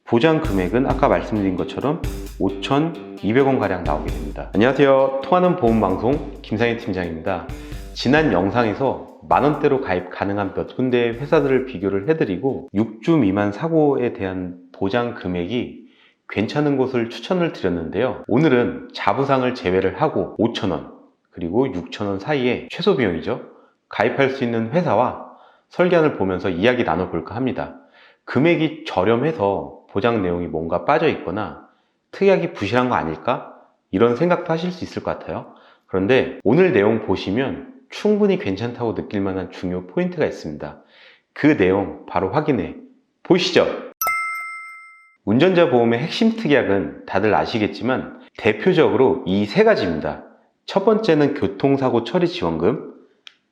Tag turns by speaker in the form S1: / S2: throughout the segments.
S1: 보장 금액은 아까 말씀드린 것처럼 5,200원 가량 나오게 됩니다. 안녕하세요. 통하는 보험 방송 김상희 팀장입니다. 지난 영상에서 만원대로 가입 가능한 몇 군데의 회사들을 비교를 해드리고 6주 미만 사고에 대한 보장 금액이 괜찮은 곳을 추천을 드렸는데요. 오늘은 자부상을 제외를 하고 5,000원 그리고 6,000원 사이에 최소 비용이죠. 가입할 수 있는 회사와 설계안을 보면서 이야기 나눠볼까 합니다. 금액이 저렴해서 보장 내용이 뭔가 빠져 있거나 특약이 부실한 거 아닐까? 이런 생각도 하실 수 있을 것 같아요. 그런데 오늘 내용 보시면 충분히 괜찮다고 느낄 만한 중요 포인트가 있습니다. 그 내용 바로 확인해 보시죠. 운전자 보험의 핵심 특약은 다들 아시겠지만 대표적으로 이 세 가지입니다. 첫 번째는 교통사고 처리 지원금,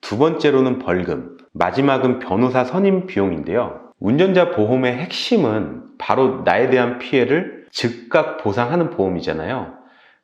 S1: 두 번째로는 벌금, 마지막은 변호사 선임 비용인데요. 운전자 보험의 핵심은 바로 나에 대한 피해를 즉각 보상하는 보험이잖아요.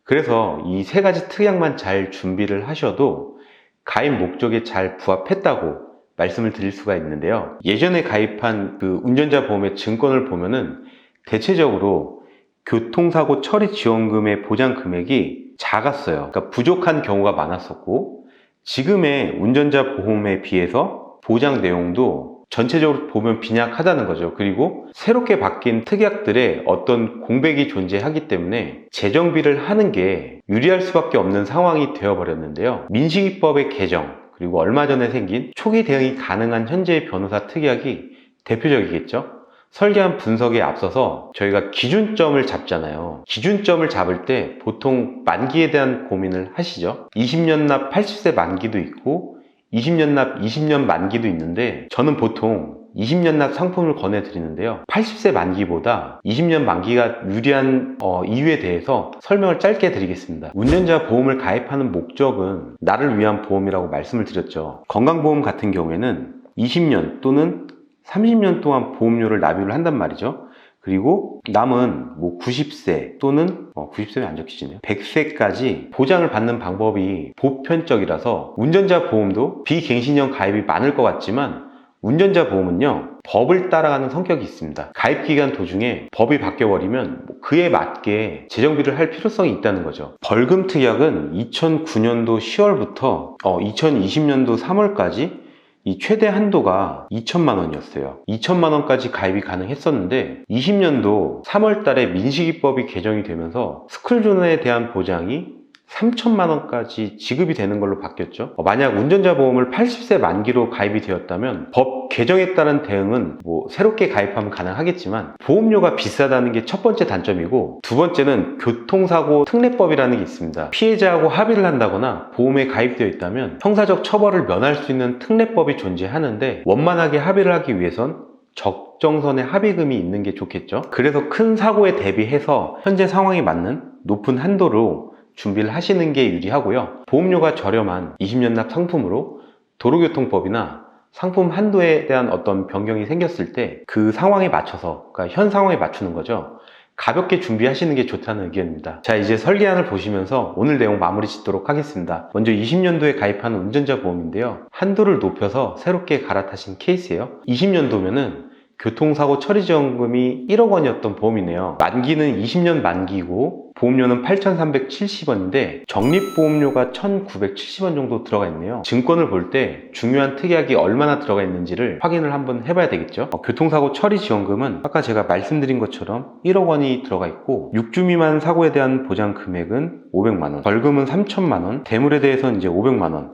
S1: 그래서 이 세 가지 특약만 잘 준비를 하셔도 가입 목적에 잘 부합했다고 말씀을 드릴 수가 있는데요. 예전에 가입한 그 운전자 보험의 증권을 보면은 대체적으로 교통사고 처리 지원금의 보장 금액이 작았어요. 그러니까 부족한 경우가 많았었고, 지금의 운전자 보험에 비해서 보장 내용도 전체적으로 보면 빈약하다는 거죠. 그리고 새롭게 바뀐 특약들의 어떤 공백이 존재하기 때문에 재정비를 하는 게 유리할 수밖에 없는 상황이 되어버렸는데요. 민식이법의 개정, 그리고 얼마 전에 생긴 초기 대응이 가능한 현재의 변호사 특약이 대표적이겠죠. 설계한 분석에 앞서서 저희가 기준점을 잡잖아요. 기준점을 잡을 때 보통 만기에 대한 고민을 하시죠. 20년 납 80세 만기도 있고 20년 납 20년 만기도 있는데 저는 보통 20년 납 상품을 권해드리는데요. 80세 만기보다 20년 만기가 유리한 이유에 대해서 설명을 짧게 드리겠습니다. 운전자 보험을 가입하는 목적은 나를 위한 보험이라고 말씀을 드렸죠. 건강보험 같은 경우에는 20년 또는 30년 동안 보험료를 납입을 한단 말이죠. 그리고 남은 90세 또는 90세는 안 적히시네요. 100세까지 보장을 받는 방법이 보편적이라서 운전자 보험도 비갱신형 가입이 많을 것 같지만 운전자 보험은요, 법을 따라가는 성격이 있습니다. 가입 기간 도중에 법이 바뀌어버리면 그에 맞게 재정비를 할 필요성이 있다는 거죠. 벌금 특약은 2009년도 10월부터 2020년도 3월까지 이 최대 한도가 2천만 원이었어요. 2천만 원까지 가입이 가능했었는데 20년도 3월 달에 민식이법이 개정이 되면서 스쿨존에 대한 보장이 3천만 원까지 지급이 되는 걸로 바뀌었죠. 만약 운전자 보험을 80세 만기로 가입이 되었다면 법 개정에 따른 대응은 새롭게 가입하면 가능하겠지만 보험료가 비싸다는 게 첫 번째 단점이고, 두 번째는 교통사고 특례법이라는 게 있습니다. 피해자하고 합의를 한다거나 보험에 가입되어 있다면 형사적 처벌을 면할 수 있는 특례법이 존재하는데 원만하게 합의를 하기 위해선 적정선의 합의금이 있는 게 좋겠죠. 그래서 큰 사고에 대비해서 현재 상황에 맞는 높은 한도로 준비를 하시는 게 유리하고요. 보험료가 저렴한 20년 납 상품으로 도로교통법이나 상품 한도에 대한 어떤 변경이 생겼을 때 그 상황에 맞춰서, 그러니까 현 상황에 맞추는 거죠. 가볍게 준비하시는 게 좋다는 의견입니다. 자, 이제 설계안을 보시면서 오늘 내용 마무리 짓도록 하겠습니다. 먼저 20년도에 가입하는 운전자 보험인데요. 한도를 높여서 새롭게 갈아타신 케이스예요. 20년도면은 교통사고 처리지원금이 1억 원이었던 보험이네요. 만기는 20년 만기고 보험료는 8,370원인데 적립보험료가 1,970원 정도 들어가 있네요. 증권을 볼 때 중요한 특약이 얼마나 들어가 있는지를 확인을 한번 해봐야 되겠죠. 교통사고 처리지원금은 아까 제가 말씀드린 것처럼 1억 원이 들어가 있고 6주 미만 사고에 대한 보장 금액은 500만 원, 벌금은 3천만 원, 대물에 대해서는 이제 500만 원,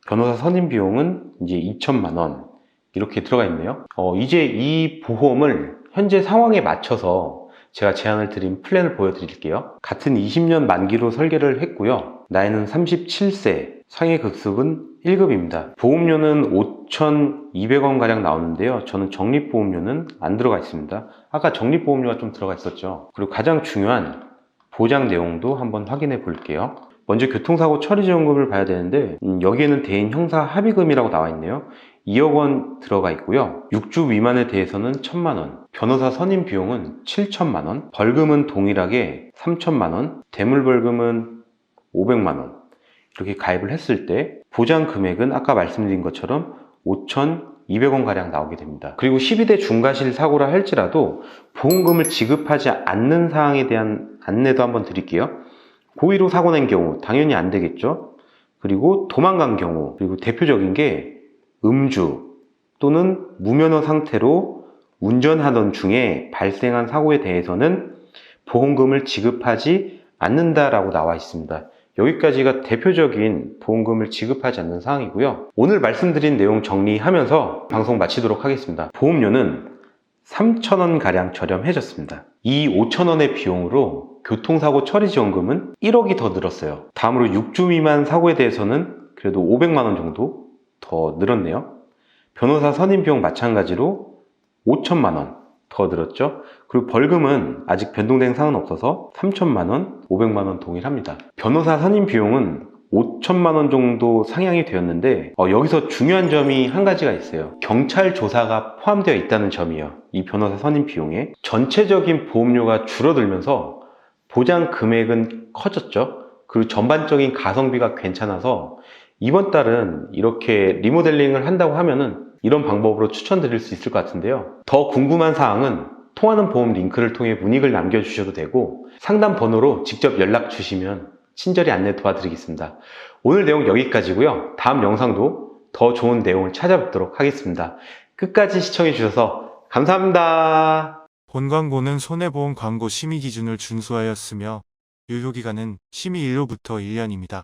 S1: 변호사 선임 비용은 이제 2천만 원 이렇게 들어가 있네요. 이제 이 보험을 현재 상황에 맞춰서 제가 제안을 드린 플랜을 보여드릴게요. 같은 20년 만기로 설계를 했고요. 나이는 37세, 상해급습은 1급입니다. 보험료는 5,200원 가량 나오는데요. 저는 적립보험료는 안 들어가 있습니다. 아까 적립보험료가 좀 들어가 있었죠. 그리고 가장 중요한 보장 내용도 한번 확인해 볼게요. 먼저 교통사고 처리지원금을 봐야 되는데 여기에는 대인 형사 합의금이라고 나와 있네요. 2억 원 들어가 있고요. 6주 미만에 대해서는 1,000만 원, 변호사 선임 비용은 7천만 원, 벌금은 동일하게 3천만 원, 대물벌금은 500만 원. 이렇게 가입을 했을 때 보장 금액은 아까 말씀드린 것처럼 5,200원 200원 가량 나오게 됩니다. 그리고 12대 중과실 사고라 할지라도 보험금을 지급하지 않는 사항에 대한 안내도 한번 드릴게요. 고의로 사고 낸 경우 당연히 안 되겠죠. 그리고 도망간 경우, 그리고 대표적인 게 음주 또는 무면허 상태로 운전하던 중에 발생한 사고에 대해서는 보험금을 지급하지 않는다라고 나와 있습니다. 여기까지가 대표적인 보험금을 지급하지 않는 사항이고요. 오늘 말씀드린 내용 정리하면서 방송 마치도록 하겠습니다. 보험료는 3,000원 가량 저렴해졌습니다. 이 5,000원의 비용으로 교통사고 처리지원금은 1억이 더 늘었어요. 다음으로 6주 미만 사고에 대해서는 그래도 500만 원 정도 더 늘었네요. 변호사 선임 비용 마찬가지로 5천만 원 더 늘었죠. 그리고 벌금은 아직 변동된 사항은 없어서 3천만 원, 500만 원 동일합니다. 변호사 선임 비용은 5천만 원 정도 상향이 되었는데 여기서 중요한 점이 한 가지가 있어요. 경찰 조사가 포함되어 있다는 점이에요. 이 변호사 선임 비용에 전체적인 보험료가 줄어들면서 보장 금액은 커졌죠. 그리고 전반적인 가성비가 괜찮아서 이번 달은 이렇게 리모델링을 한다고 하면은 이런 방법으로 추천드릴 수 있을 것 같은데요. 더 궁금한 사항은 통하는 보험 링크를 통해 문의글 남겨주셔도 되고 상담 번호로 직접 연락 주시면 친절히 안내 도와드리겠습니다. 오늘 내용 여기까지고요. 다음 영상도 더 좋은 내용을 찾아뵙도록 하겠습니다. 끝까지 시청해 주셔서 감사합니다.
S2: 본 광고는 손해보험 광고 심의 기준을 준수하였으며 유효기간은 심의 일로부터 1년입니다.